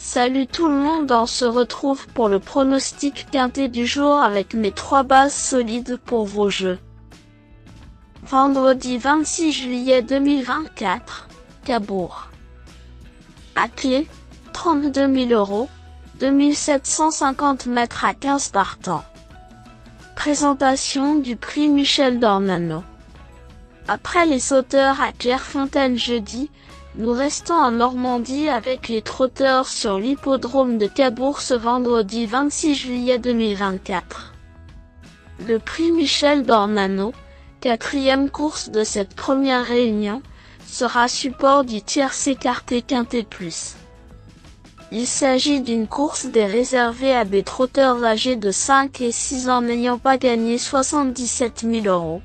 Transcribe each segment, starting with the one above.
Salut tout le monde, on se retrouve pour le pronostic quintet du jour avec mes 3 bases solides pour vos jeux. Vendredi 26 juillet 2024, Cabourg. À pied, 32 000 €, 2750 mètres à 15 partants. Présentation du prix Michel d'Ornano. Après les sauteurs à Clairefontaine jeudi, nous restons en Normandie avec les trotteurs sur l'hippodrome de Cabourg ce vendredi 26 juillet 2024. Le prix Michel d'Ornano, 4e course de cette première réunion, sera support du tiercé écarté quintet plus. Il s'agit d'une course des réservée à des trotteurs âgés de 5 et 6 ans n'ayant pas gagné 77 000 €.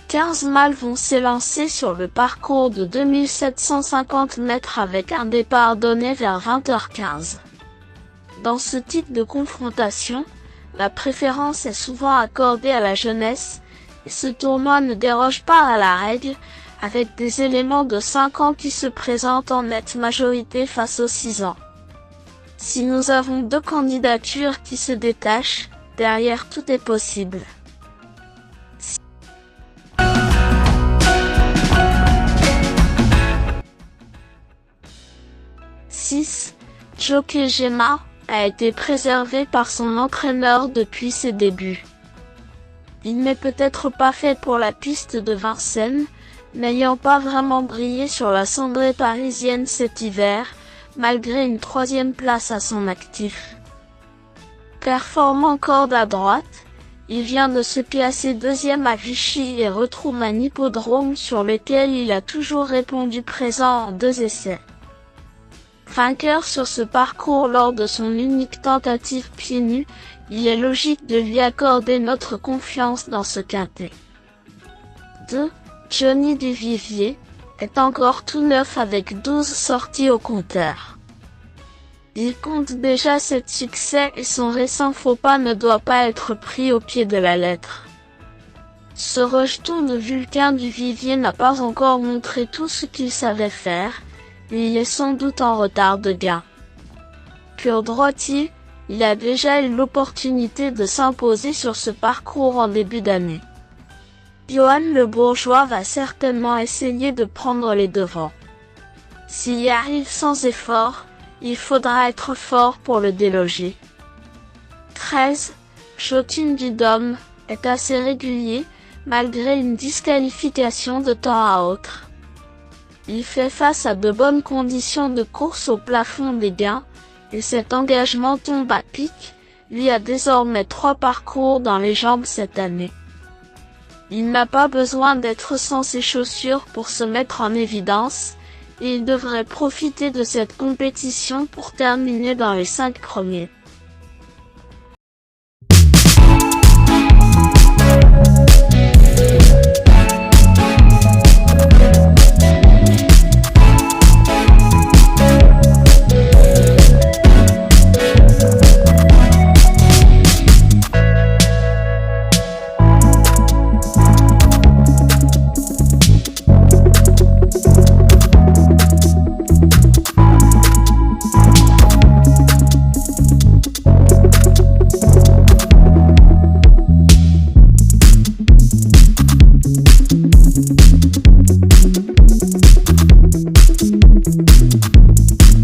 15 mâles vont s'élancer sur le parcours de 2750 mètres avec un départ donné vers 20h15. Dans ce type de confrontation, la préférence est souvent accordée à la jeunesse, et ce tournoi ne déroge pas à la règle, avec des éléments de 5 ans qui se présentent en nette majorité face aux 6 ans. Si nous avons 2 candidatures qui se détachent, derrière tout est possible. 6. Jockey Gemma a été préservé par son entraîneur depuis ses débuts. Il n'est peut-être pas fait pour la piste de Vincennes, n'ayant pas vraiment brillé sur la cendrée parisienne cet hiver, malgré une 3e place à son actif. Performant corde à droite, il vient de se classer 2e à Vichy et retrouve un hippodrome sur lequel il a toujours répondu présent en 2 essais. Vainqueur sur ce parcours lors de son unique tentative pieds nus, il est logique de lui accorder notre confiance dans ce quintet. 2. Johnny Duvivier est encore tout neuf avec 12 sorties au compteur. Il compte déjà 7 succès et son récent faux pas ne doit pas être pris au pied de la lettre. Ce rejeton de Vulcain Duvivier n'a pas encore montré tout ce qu'il savait faire, et il est sans doute en retard de gain. Pur droitier, il a déjà eu l'opportunité de s'imposer sur ce parcours en début d'année. Johan Le Bourgeois va certainement essayer de prendre les devants. S'il y arrive sans effort, il faudra être fort pour le déloger. 13. Jotun du Dôme est assez régulier, malgré une disqualification de temps à autre. Il fait face à de bonnes conditions de course au plafond des gains, et cet engagement tombe à pic, lui a désormais 3 parcours dans les jambes cette année. Il n'a pas besoin d'être sans ses chaussures pour se mettre en évidence, et il devrait profiter de cette compétition pour terminer dans les 5 premiers.